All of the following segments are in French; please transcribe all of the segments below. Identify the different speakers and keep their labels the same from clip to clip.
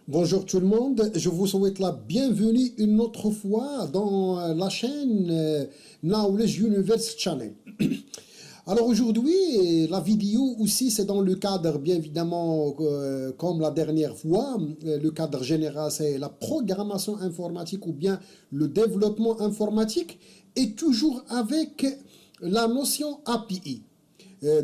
Speaker 1: Bonjour tout le monde, je vous souhaite la bienvenue une autre fois dans la chaîne Knowledge Universe Channel. Alors aujourd'hui, la vidéo aussi c'est dans le cadre bien évidemment comme la dernière fois, le cadre général c'est la programmation informatique ou bien le développement informatique et toujours avec la notion API.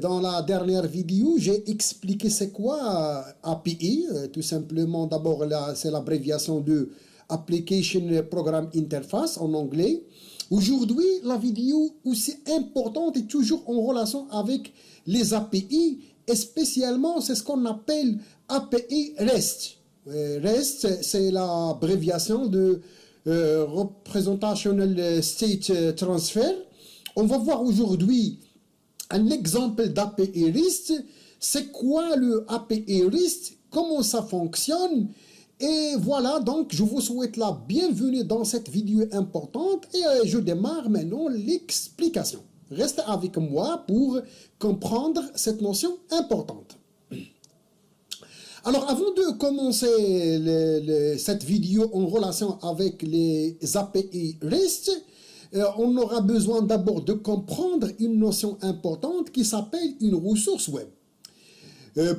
Speaker 1: Dans la dernière vidéo, j'ai expliqué c'est quoi API. Tout simplement, d'abord, c'est l'abréviation de Application Program Interface en anglais. Aujourd'hui, la vidéo aussi importante est toujours en relation avec les API, et spécialement, c'est ce qu'on appelle API REST. REST, c'est l'abréviation de Representational State Transfer. On va voir aujourd'hui un exemple d'API REST. C'est quoi le API REST, comment ça fonctionne, et voilà, donc je vous souhaite la bienvenue dans cette vidéo importante et je démarre maintenant l'explication. Restez avec moi pour comprendre cette notion importante. Alors avant de commencer cette vidéo en relation avec les API REST, on aura besoin d'abord de comprendre une notion importante qui s'appelle une ressource web.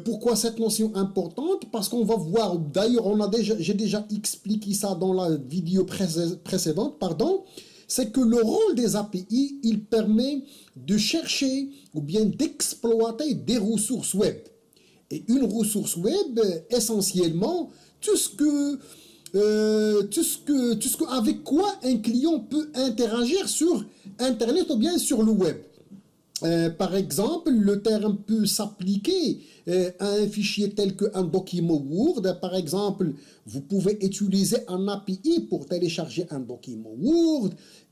Speaker 1: Pourquoi cette notion importante? Parce qu'on va voir, d'ailleurs j'ai déjà expliqué ça dans la vidéo précédente, c'est que le rôle des API, il permet de chercher ou bien d'exploiter des ressources web. Et une ressource web, essentiellement, tout ce avec quoi un client peut interagir sur Internet ou bien sur le web. Par exemple, le terme peut s'appliquer à un fichier tel qu'un document Word. Par exemple, vous pouvez utiliser un API pour télécharger un document Word,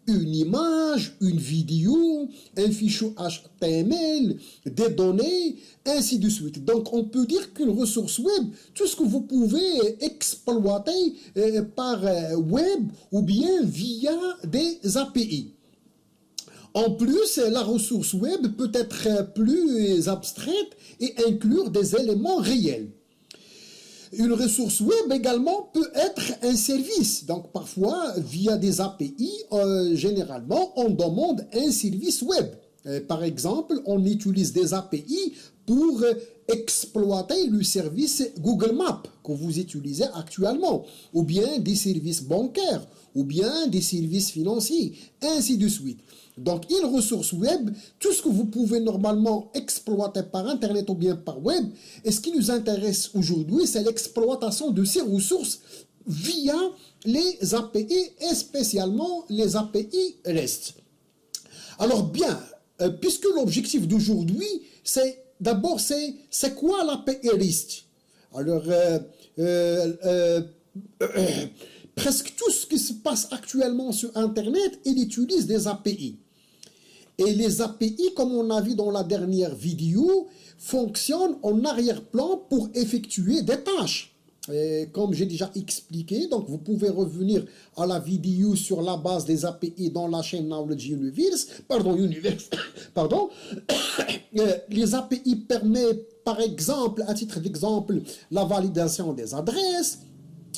Speaker 1: une image, une vidéo, un fichier HTML, des données, ainsi de suite. Donc, on peut dire qu'une ressource web, tout ce que vous pouvez exploiter par web ou bien via des API. En plus, la ressource web peut être plus abstraite et inclure des éléments réels. Une ressource web également peut être un service. Donc parfois, via des API, généralement, on demande un service web. Par exemple, on utilise des API pour exploiter le service Google Maps que vous utilisez actuellement, ou bien des services bancaires, ou bien des services financiers, ainsi de suite. Donc, une ressource web, tout ce que vous pouvez normalement exploiter par Internet ou bien par web, et ce qui nous intéresse aujourd'hui, c'est l'exploitation de ces ressources via les API et spécialement les API REST. Alors bien, puisque l'objectif d'aujourd'hui, c'est d'abord, c'est quoi l'API REST? Alors, presque tout ce qui se passe actuellement sur Internet, il utilise des API. Et les API, comme on a vu dans la dernière vidéo, fonctionnent en arrière-plan pour effectuer des tâches. Et comme j'ai déjà expliqué, donc vous pouvez revenir à la vidéo sur la base des API dans la chaîne Knowledge Universe. Les API permettent, par exemple, à titre d'exemple, la validation des adresses,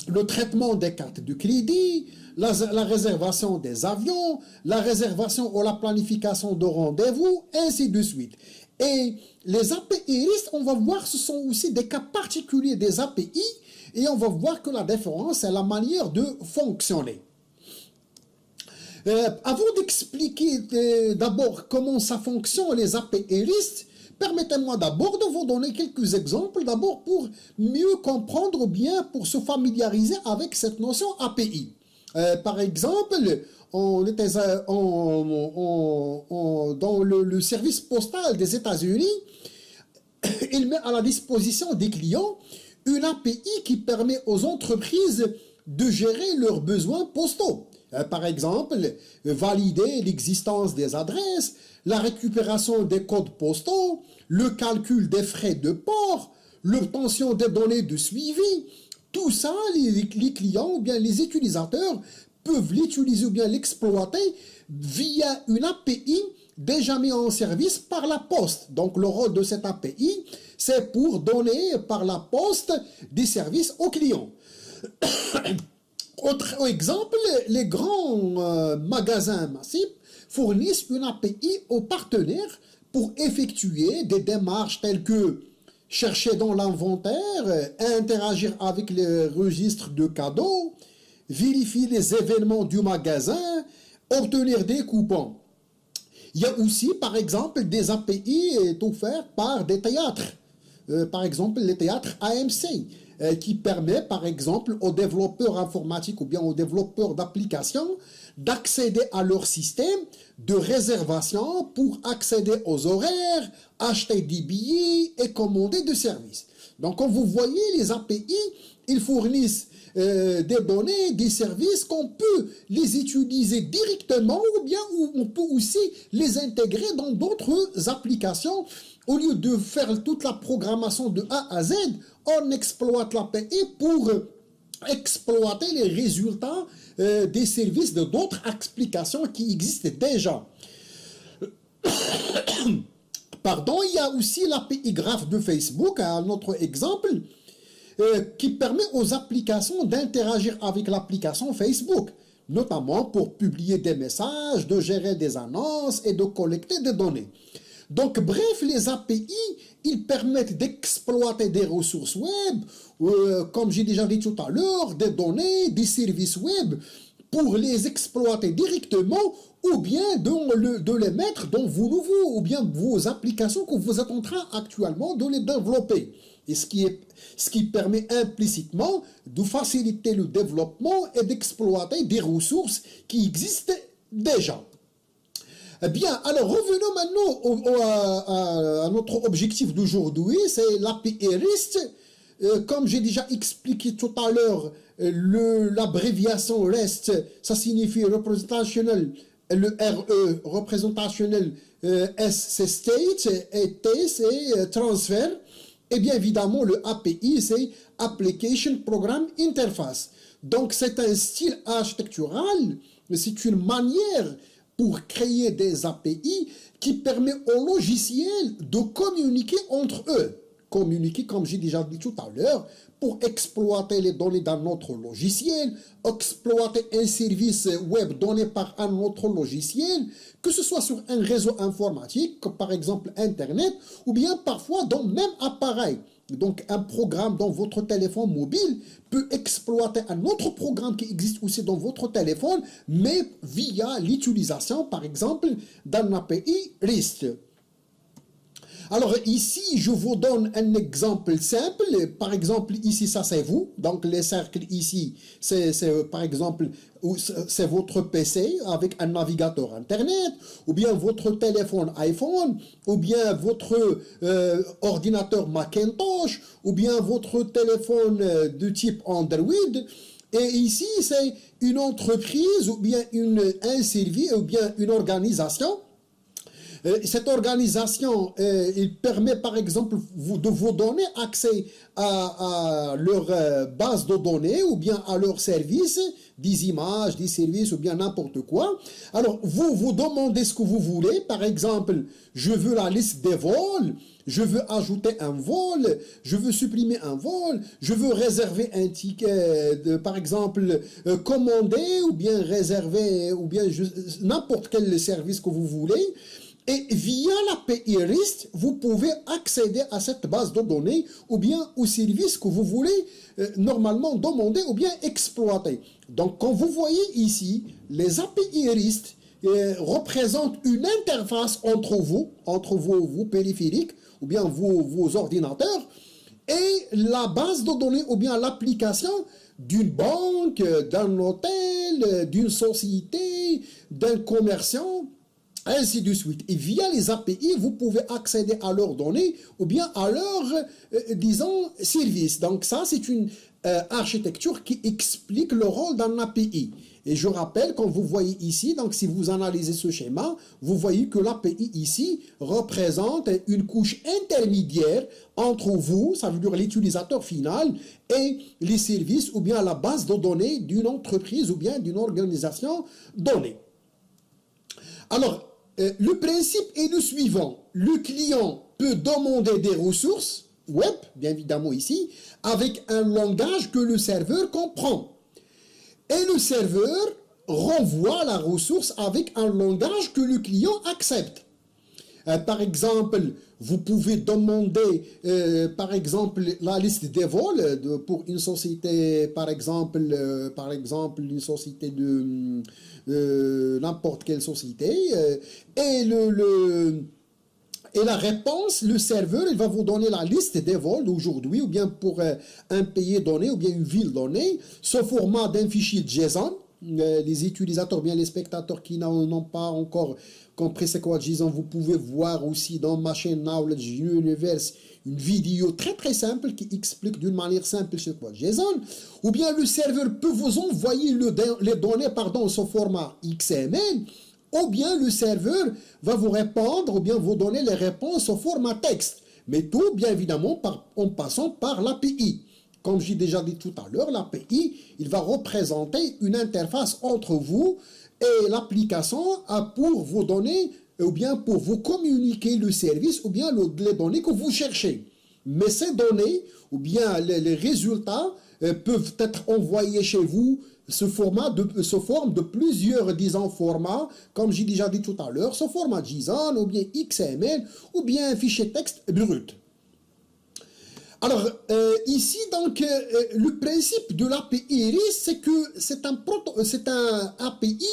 Speaker 1: le traitement des cartes de crédit, la réservation des avions, la réservation ou la planification de rendez-vous, ainsi de suite. Et les API REST, on va voir, ce sont aussi des cas particuliers des API, et on va voir que la différence, c'est la manière de fonctionner. Avant d'expliquer d'abord comment ça fonctionne, les API REST, permettez-moi d'abord de vous donner quelques exemples, d'abord pour mieux comprendre ou bien pour se familiariser avec cette notion API. Par exemple, dans le service postal des États-Unis, il met à la disposition des clients une API qui permet aux entreprises de gérer leurs besoins postaux. Par exemple, valider l'existence des adresses, la récupération des codes postaux, le calcul des frais de port, l'obtention des données de suivi. Tout ça, les clients ou bien les utilisateurs peuvent l'utiliser ou bien l'exploiter via une API déjà mise en service par la poste. Donc le rôle de cette API, c'est pour donner par la poste des services aux clients. Autre exemple, les grands magasins massifs fournissent une API aux partenaires pour effectuer des démarches telles que chercher dans l'inventaire, interagir avec les registres de cadeaux, vérifier les événements du magasin, obtenir des coupons. Il y a aussi, par exemple, des API offertes par des théâtres. Par exemple, les théâtres AMC, qui permet, par exemple, aux développeurs informatiques ou bien aux développeurs d'applications d'accéder à leur système de réservation pour accéder aux horaires, acheter des billets et commander des services. Donc, comme vous voyez, les API, ils fournissent des données, des services qu'on peut les utiliser directement ou bien on peut aussi les intégrer dans d'autres applications. Au lieu de faire toute la programmation de A à Z, on exploite l'API pour exploiter les résultats des services de d'autres applications qui existent déjà. Pardon, il y a aussi l'API Graph de Facebook, un autre exemple, qui permet aux applications d'interagir avec l'application Facebook, notamment pour publier des messages, de gérer des annonces et de collecter des données. Donc, bref, les API, ils permettent d'exploiter des ressources web, comme j'ai déjà dit tout à l'heure, des données, des services web, pour les exploiter directement ou bien de les mettre dans vos nouveaux ou bien vos applications que vous êtes en train actuellement de les développer. Et ce qui permet implicitement de faciliter le développement et d'exploiter des ressources qui existent déjà. Bien, alors revenons maintenant à notre objectif d'aujourd'hui, c'est l'API REST. Comme j'ai déjà expliqué tout à l'heure, l'abréviation REST, ça signifie representational, le RE, representational, S c'est state, et T c'est transfer. Et bien évidemment, le API, c'est Application Programme Interface. Donc, c'est un style architectural, c'est une manière pour créer des API qui permet aux logiciels de communiquer entre eux. Communiquer, comme j'ai déjà dit tout à l'heure, pour exploiter les données d'un autre logiciel, exploiter un service web donné par un autre logiciel, que ce soit sur un réseau informatique, comme par exemple Internet, ou bien parfois dans le même appareil. Donc un programme dans votre téléphone mobile peut exploiter un autre programme qui existe aussi dans votre téléphone, mais via l'utilisation, par exemple, d'un API REST. Alors ici, je vous donne un exemple simple. Par exemple, ici, ça c'est vous. Donc les cercles ici, c'est par exemple, c'est votre PC avec un navigateur Internet, ou bien votre téléphone iPhone, ou bien votre ordinateur Macintosh, ou bien votre téléphone de type Android. Et ici, c'est une entreprise, ou bien un service, ou bien une organisation. Cette organisation, il permet par exemple de vous donner accès à leur base de données ou bien à leurs services, des images, des services ou bien n'importe quoi. Alors, vous demandez ce que vous voulez. Par exemple, je veux la liste des vols, je veux ajouter un vol, je veux supprimer un vol, je veux réserver un ticket, par exemple, commander ou bien réserver ou bien n'importe quel service que vous voulez. Et via l'API REST, vous pouvez accéder à cette base de données ou bien au service que vous voulez normalement demander ou bien exploiter. Donc, quand vous voyez ici, les API REST représentent une interface entre vos périphériques ou bien vos ordinateurs et la base de données ou bien l'application d'une banque, d'un hôtel, d'une société, d'un commerçant, ainsi de suite. Et via les API, vous pouvez accéder à leurs données ou bien à leurs, disons, services. Donc ça, c'est une architecture qui explique le rôle d'un API. Et je rappelle, comme vous voyez ici, donc si vous analysez ce schéma, vous voyez que l'API ici représente une couche intermédiaire entre vous, ça veut dire l'utilisateur final, et les services ou bien la base de données d'une entreprise ou bien d'une organisation donnée. Alors, le principe est le suivant. Le client peut demander des ressources, web, bien évidemment ici, avec un langage que le serveur comprend. Et le serveur renvoie la ressource avec un langage que le client accepte. Par exemple, vous pouvez demander, par exemple, la liste des vols pour une société, par exemple une société de n'importe quelle société, et et la réponse, le serveur, il va vous donner la liste des vols d'aujourd'hui, ou bien pour un pays donné, ou bien une ville donnée, sous format d'un fichier JSON. Les utilisateurs, bien les spectateurs qui n'ont pas encore compris c'est quoi JSON, vous pouvez voir aussi dans Machine Knowledge Universe une vidéo très simple qui explique d'une manière simple c'est quoi JSON. Ou bien le serveur peut vous envoyer les données sous format XML. Ou bien le serveur va vous répondre, ou bien vous donner les réponses au format texte. Mais tout, bien évidemment, en passant par l'API. Comme j'ai déjà dit tout à l'heure, l'API, il va représenter une interface entre vous et l'application pour vous donner, ou bien pour vous communiquer le service, ou bien les données que vous cherchez. Mais ces données, ou bien les résultats, peuvent être envoyés chez vous sous forme de plusieurs, disons, formats, comme j'ai déjà dit tout à l'heure, sous format JSON, ou bien XML, ou bien un fichier texte brut. Alors, ici, donc, le principe de l'API REST, c'est que c'est un API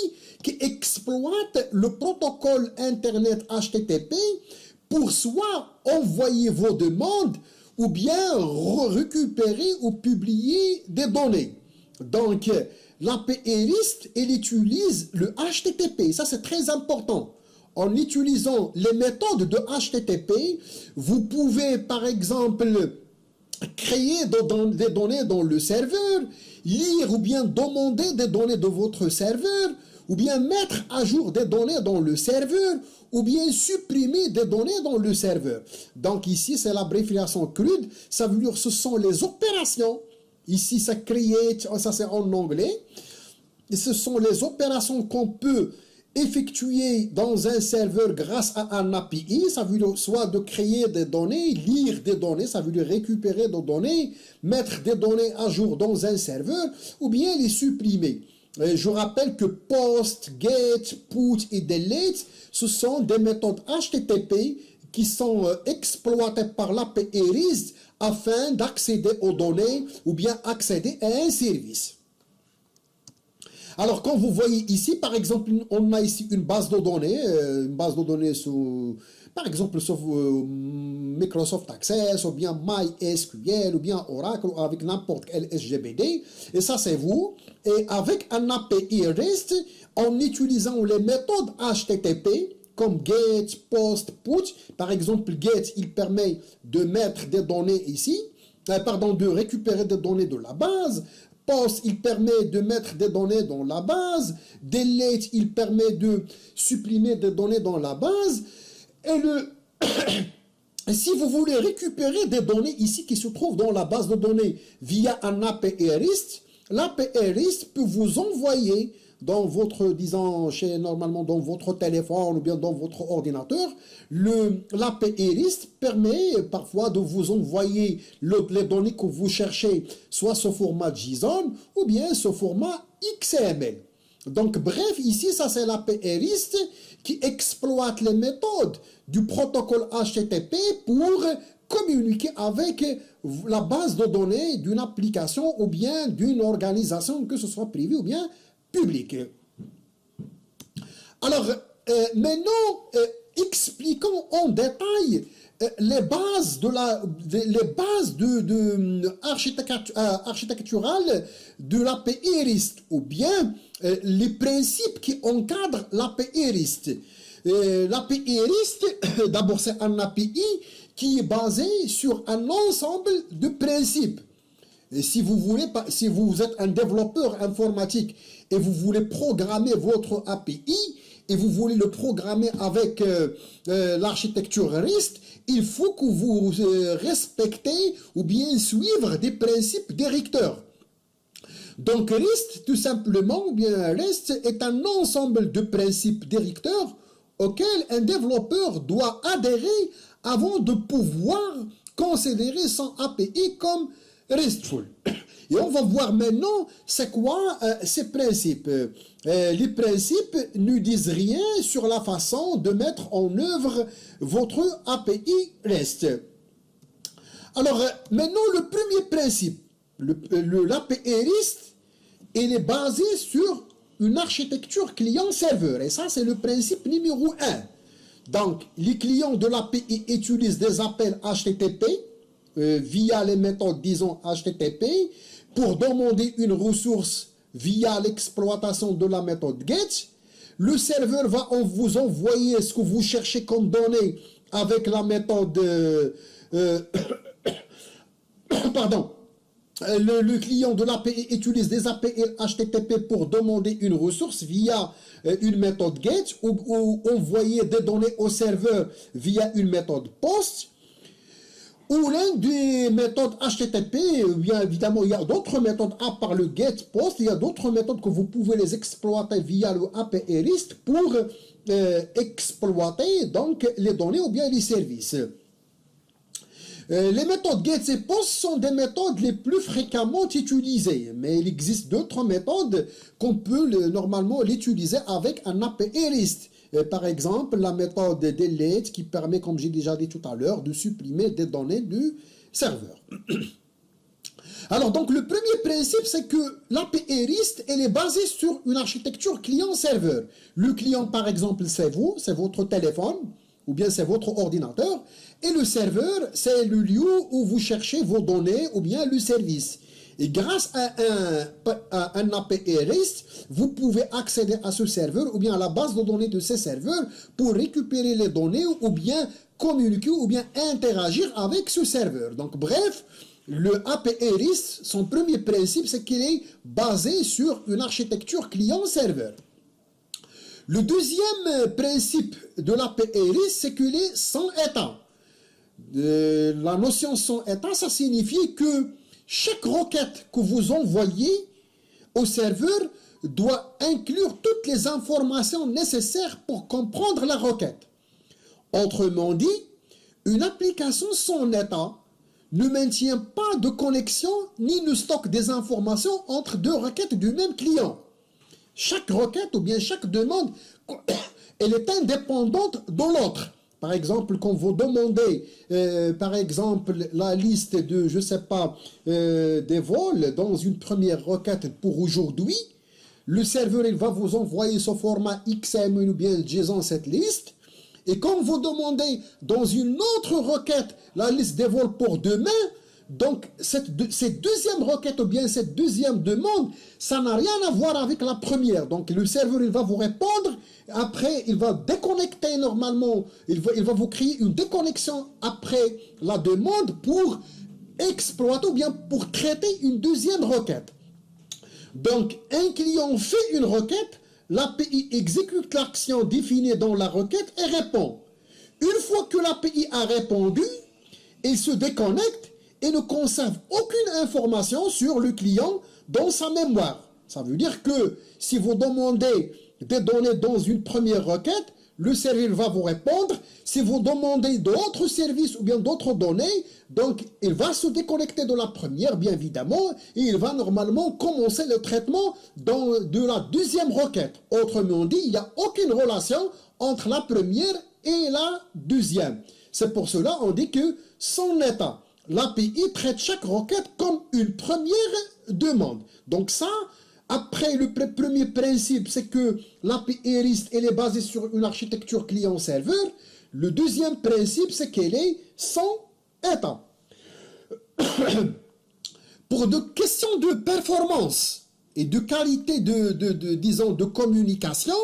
Speaker 1: qui exploite le protocole Internet HTTP pour soit envoyer vos demandes, ou bien récupérer ou publier des données. Donc, l'API REST, elle utilise le HTTP. Ça, c'est très important. En utilisant les méthodes de HTTP, vous pouvez, par exemple, créer des données dans le serveur, lire ou bien demander des données de votre serveur, ou bien mettre à jour des données dans le serveur, ou bien supprimer des données dans le serveur. Donc ici, c'est l'abréviation CRUD, ça veut dire ce sont les opérations. Ici, ça create, ça c'est en anglais. Et ce sont les opérations qu'on peut effectuer dans un serveur grâce à un API. Ça veut dire soit de créer des données, lire des données, ça veut dire récupérer des données, mettre des données à jour dans un serveur, ou bien les supprimer. Je rappelle que POST, GET, PUT et DELETE, ce sont des méthodes HTTP qui sont exploitées par l'API REST afin d'accéder aux données ou bien accéder à un service. Alors, quand vous voyez ici, par exemple, on a ici une base de données sous, par exemple, sur Microsoft Access, ou bien MySQL, ou bien Oracle, ou avec n'importe quel SGBD. Et ça, c'est vous. Et avec un API REST, en utilisant les méthodes HTTP, comme GET, POST, PUT, par exemple, GET, il permet de mettre des données ici, de récupérer des données de la base. POST, il permet de mettre des données dans la base. DELETE, il permet de supprimer des données dans la base. Et si vous voulez récupérer des données ici qui se trouvent dans la base de données via un API REST, l'API REST peut vous envoyer dans votre, disons, normalement dans votre téléphone ou bien dans votre ordinateur, l'API REST permet parfois de vous envoyer les données que vous cherchez, soit sous format JSON ou bien sous format XML. Donc, bref, ici, ça c'est l'API REST qui exploite les méthodes du protocole HTTP pour communiquer avec la base de données d'une application ou bien d'une organisation, que ce soit privée ou bien public. Alors, maintenant, expliquons en détail les bases architecturales de l'API REST, ou bien les principes qui encadrent l'API REST. L'API REST, d'abord, c'est un API qui est basé sur un ensemble de principes. Et si vous êtes un développeur informatique et vous voulez programmer votre API et vous voulez le programmer avec l'architecture REST, il faut que vous respectez ou bien suivre des principes directeurs. Donc REST, tout simplement, ou bien REST est un ensemble de principes directeurs auxquels un développeur doit adhérer avant de pouvoir considéré son API comme RESTful. Et on va voir maintenant c'est quoi ces principes. Les principes ne disent rien sur la façon de mettre en œuvre votre API REST. Alors maintenant le premier principe, l'API REST, il est basé sur une architecture client-serveur. Et ça c'est le principe numéro 1. Donc les clients de l'API utilisent des appels HTTP via les méthodes, disons, HTTP, pour demander une ressource via l'exploitation de la méthode GET. Le serveur va vous envoyer ce que vous cherchez comme données avec la méthode... pardon. Le client de l'API utilise des API HTTP pour demander une ressource via une méthode GET ou envoyer des données au serveur via une méthode POST. Ou l'un des méthodes HTTP, bien évidemment, il y a d'autres méthodes à part le GET, POST, il y a d'autres méthodes que vous pouvez les exploiter via le API REST pour exploiter donc les données ou bien les services. Les méthodes GET et POST sont des méthodes les plus fréquemment utilisées, mais il existe d'autres méthodes qu'on peut normalement l'utiliser avec un API REST. Par exemple, la méthode delete qui permet, comme j'ai déjà dit tout à l'heure, de supprimer des données du serveur. Alors, donc, le premier principe, c'est que l'API REST, elle est basée sur une architecture client-serveur. Le client, par exemple, c'est vous, c'est votre téléphone, ou bien c'est votre ordinateur, et le serveur, c'est le lieu où vous cherchez vos données, ou bien le service. Et grâce à un API REST, vous pouvez accéder à ce serveur ou bien à la base de données de ces serveurs pour récupérer les données ou bien communiquer ou bien interagir avec ce serveur. Donc bref, le API REST, son premier principe, c'est qu'il est basé sur une architecture client-serveur. Le deuxième principe de l'API REST, c'est qu'il est sans état. La notion sans état, ça signifie que chaque requête que vous envoyez au serveur doit inclure toutes les informations nécessaires pour comprendre la requête. Autrement dit, une application sans état ne maintient pas de connexion ni ne stocke des informations entre deux requêtes du même client. Chaque requête ou bien chaque demande, elle est indépendante de l'autre. Par exemple, quand vous demandez, par exemple, la liste de, je ne sais pas, des vols dans une première requête pour aujourd'hui, le serveur il va vous envoyer ce format XML ou bien JSON cette liste. Et quand vous demandez dans une autre requête la liste des vols pour demain, donc cette deuxième requête ou bien cette deuxième demande, ça n'a rien à voir avec la première. Donc le serveur il va vous répondre, après il va déconnecter normalement, il va vous créer une déconnexion après la demande pour exploiter ou bien pour traiter une deuxième requête. Donc un client fait une requête, l'API exécute l'action définie dans la requête et répond. Une fois que l'API a répondu, il se déconnecte et ne conserve aucune information sur le client dans sa mémoire. Ça veut dire que si vous demandez des données dans une première requête, le serveur va vous répondre. Si vous demandez d'autres services ou bien d'autres données, donc il va se déconnecter de la première, bien évidemment, et il va normalement commencer le traitement de la deuxième requête. Autrement dit, il n'y a aucune relation entre la première et la deuxième. C'est pour cela qu'on dit que sans état, l'API traite chaque requête comme une première demande. Donc ça, après le premier principe, c'est que l'API REST elle est basée sur une architecture client-serveur. Le deuxième principe, c'est qu'elle est sans état. Pour des questions de performance et de qualité disons, de communication,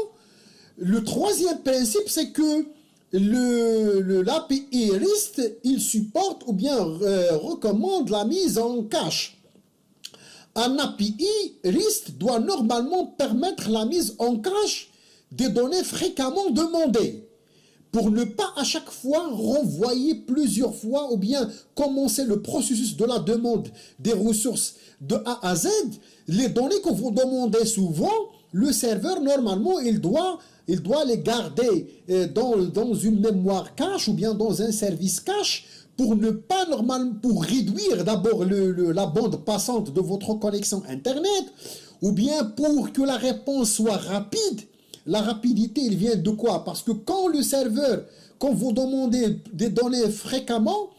Speaker 1: le troisième principe, c'est que l'API REST, il supporte ou bien recommande la mise en cache. Un API REST doit normalement permettre la mise en cache des données fréquemment demandées pour ne pas à chaque fois renvoyer plusieurs fois ou bien commencer le processus de la demande des ressources de A à Z. Les données que vous demandez souvent, le serveur normalement il doit les garder dans une mémoire cache ou bien dans un service cache pour ne pas normalement, pour réduire d'abord la bande passante de votre connexion Internet, ou bien pour que la réponse soit rapide. La rapidité, il vient de quoi? Parce que quand le serveur, quand vous demandez des données fréquemment,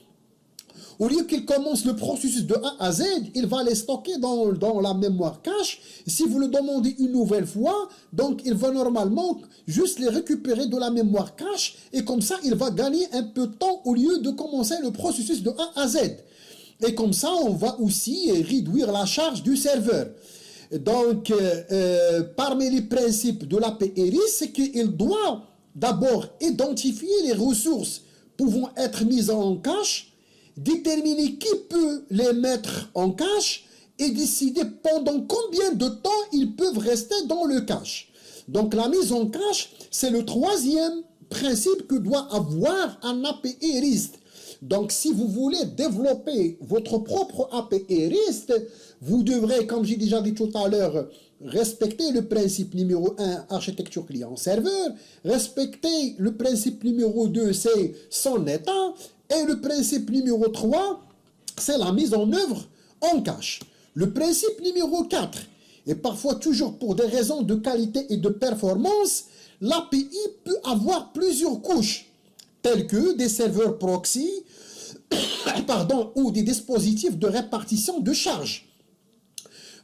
Speaker 1: au lieu qu'il commence le processus de A à Z, il va les stocker dans la mémoire cache. Si vous le demandez une nouvelle fois, donc il va normalement juste les récupérer de la mémoire cache et comme ça, il va gagner un peu de temps au lieu de commencer le processus de A à Z. Et comme ça, on va aussi réduire la charge du serveur. Donc, parmi les principes de l'API, c'est qu'il doit d'abord identifier les ressources pouvant être mises en cache, déterminer qui peut les mettre en cache et décider pendant combien de temps ils peuvent rester dans le cache. Donc la mise en cache, c'est le troisième principe que doit avoir un API-REST. Donc si vous voulez développer votre propre API-REST, vous devrez, comme j'ai déjà dit tout à l'heure, respecter le principe numéro 1, architecture client-serveur, respecter le principe numéro 2, c'est son état, et le principe numéro 3, c'est la mise en œuvre en cache. Le principe numéro 4, et parfois toujours pour des raisons de qualité et de performance, l'API peut avoir plusieurs couches, telles que des serveurs proxy, ou des dispositifs de répartition de charge.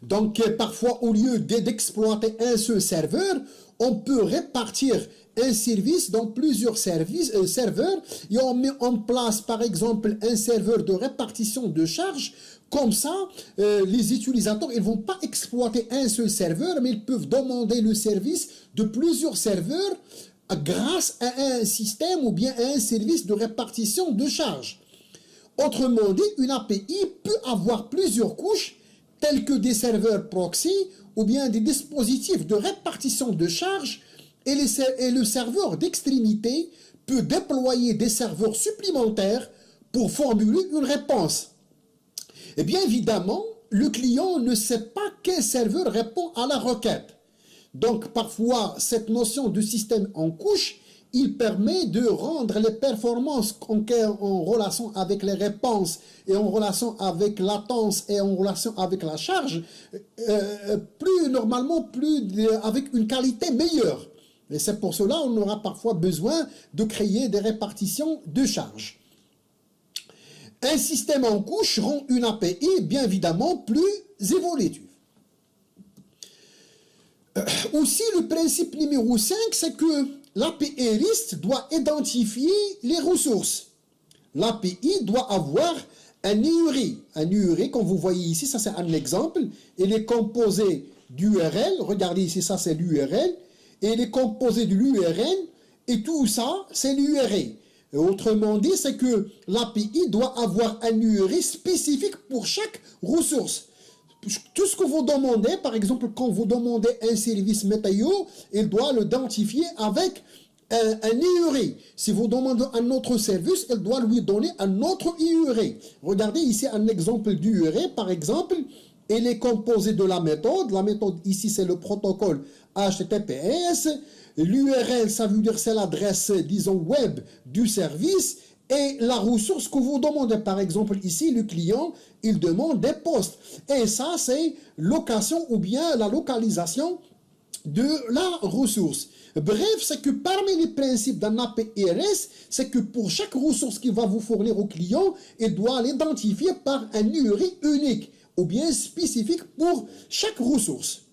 Speaker 1: Donc, parfois, au lieu d'exploiter un seul serveur, on peut répartir un service dans plusieurs serveurs et on met en place, par exemple, un serveur de répartition de charges. Comme ça, les utilisateurs ils vont pas exploiter un seul serveur, mais ils peuvent demander le service de plusieurs serveurs grâce à un système ou bien à un service de répartition de charges. Autrement dit, une API peut avoir plusieurs couches, telles que des serveurs proxy ou bien des dispositifs de répartition de charges, et le serveur d'extrémité peut déployer des serveurs supplémentaires pour formuler une réponse. Et bien évidemment, le client ne sait pas quel serveur répond à la requête. Donc parfois, cette notion de système en couche, il permet de rendre les performances en relation avec les réponses et en relation avec latence et en relation avec la charge, avec une qualité meilleure. Et c'est pour cela qu'on aura parfois besoin de créer des répartitions de charges. Un système en couche rend une API bien évidemment plus évolutive. Aussi, le principe numéro 5, c'est que l'API-REST doit identifier les ressources. L'API doit avoir un URI. Un URI, comme vous voyez ici, ça c'est un exemple. Il est composé d'URL. Regardez ici, ça c'est l'URL. Et il est composé de l'URL. Et tout ça, c'est l'URI. Autrement dit, c'est que l'API doit avoir un URI spécifique pour chaque ressource. Tout ce que vous demandez, par exemple, quand vous demandez un service météo, il doit l'identifier avec un URI. Si vous demandez un autre service, il doit lui donner un autre URI. Regardez ici un exemple d'URI, par exemple, il est composé de la méthode. La méthode ici, c'est le protocole HTTPS. L'URL, ça veut dire c'est l'adresse, disons, web du service. Et la ressource que vous demandez, par exemple, ici, le client, il demande des postes. Et ça, c'est location ou bien la localisation de la ressource. Bref, c'est que parmi les principes d'un API-REST, c'est que pour chaque ressource qu'il va vous fournir au client, il doit l'identifier par un URI unique ou bien spécifique pour chaque ressource.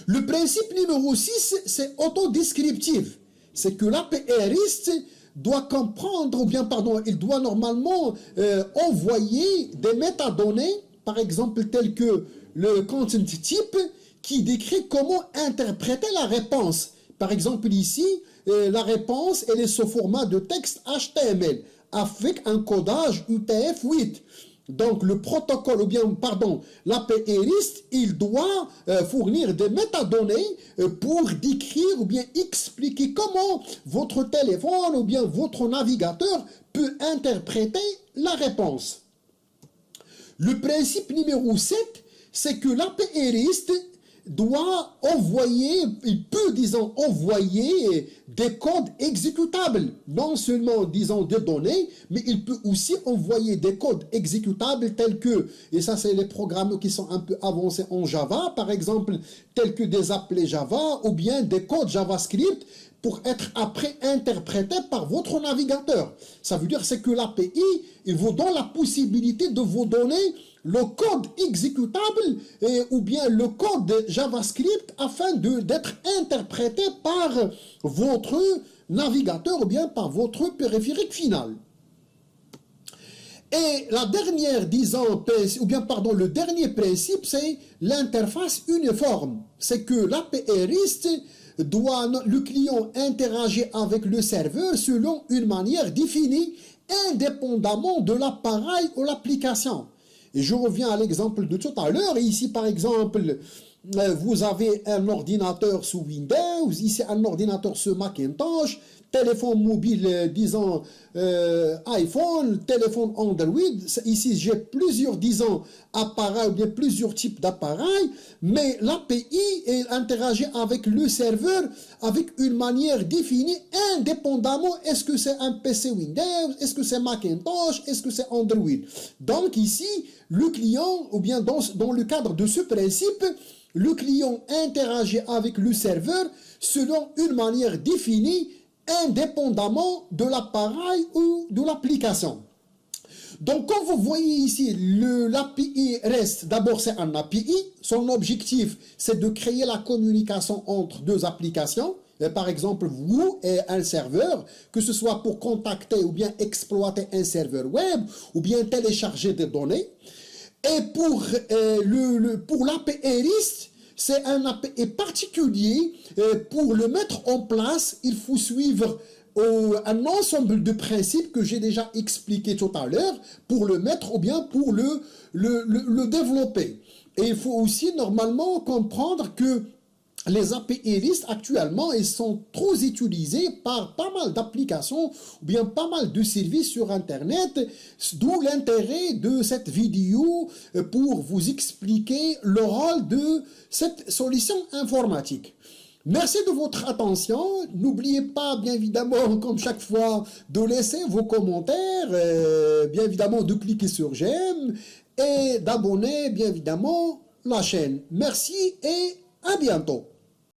Speaker 1: Le principe numéro 6, c'est autodescriptif. C'est que l'API-REST doit comprendre, ou bien, pardon, il doit normalement envoyer des métadonnées, par exemple, telles que le content type, qui décrit comment interpréter la réponse. Par exemple, ici, la réponse, elle est sous format de texte HTML, avec un codage UTF-8. Donc, le protocole, ou bien, pardon, l'API-REST, il doit fournir des métadonnées pour décrire ou bien expliquer comment votre téléphone ou bien votre navigateur peut interpréter la réponse. Le principe numéro 7, c'est que l'API-REST doit envoyer, il peut, disons, envoyer des codes exécutables. Non seulement, disons, des données, mais il peut aussi envoyer des codes exécutables tels que, et ça c'est les programmes qui sont un peu avancés en Java, par exemple, tels que des appelés Java ou bien des codes JavaScript pour être après interprétés par votre navigateur. Ça veut dire c'est que l'API, il vous donne la possibilité de vous donner le code exécutable ou bien le code JavaScript afin d'être interprété par votre navigateur ou bien par votre périphérique final. Et la dernière, disons, ou bien pardon, le dernier principe, c'est l'interface uniforme. C'est que l'API REST doit, le client interagir avec le serveur selon une manière définie, indépendamment de l'appareil ou l'application. Et je reviens à l'exemple de tout à l'heure. Ici, par exemple, vous avez un ordinateur sous Windows, ici un ordinateur sous Macintosh, téléphone mobile, disons, iPhone, téléphone Android. Ici, j'ai plusieurs, disons, appareils, ou bien plusieurs types d'appareils, mais l'API interagit avec le serveur avec une manière définie, indépendamment, est-ce que c'est un PC Windows, est-ce que c'est Macintosh, est-ce que c'est Android. Donc ici, le client, ou bien dans le cadre de ce principe, le client interagit avec le serveur selon une manière définie, indépendamment de l'appareil ou de l'application. Donc, comme vous voyez ici, l'API REST, d'abord c'est un API. Son objectif, c'est de créer la communication entre deux applications. Par exemple, vous et un serveur, que ce soit pour contacter ou bien exploiter un serveur web, ou bien télécharger des données. Et pour l'API REST, c'est un API particulier. Pour le mettre en place, il faut suivre un ensemble de principes que j'ai déjà expliqué tout à l'heure pour le mettre ou bien pour le développer. Et il faut aussi normalement comprendre que les API REST actuellement, ils sont trop utilisés par pas mal d'applications ou bien pas mal de services sur Internet, d'où l'intérêt de cette vidéo pour vous expliquer le rôle de cette solution informatique. Merci de votre attention. N'oubliez pas, bien évidemment, comme chaque fois, de laisser vos commentaires, bien évidemment, de cliquer sur j'aime et d'abonner, bien évidemment, la chaîne. Merci et à bientôt.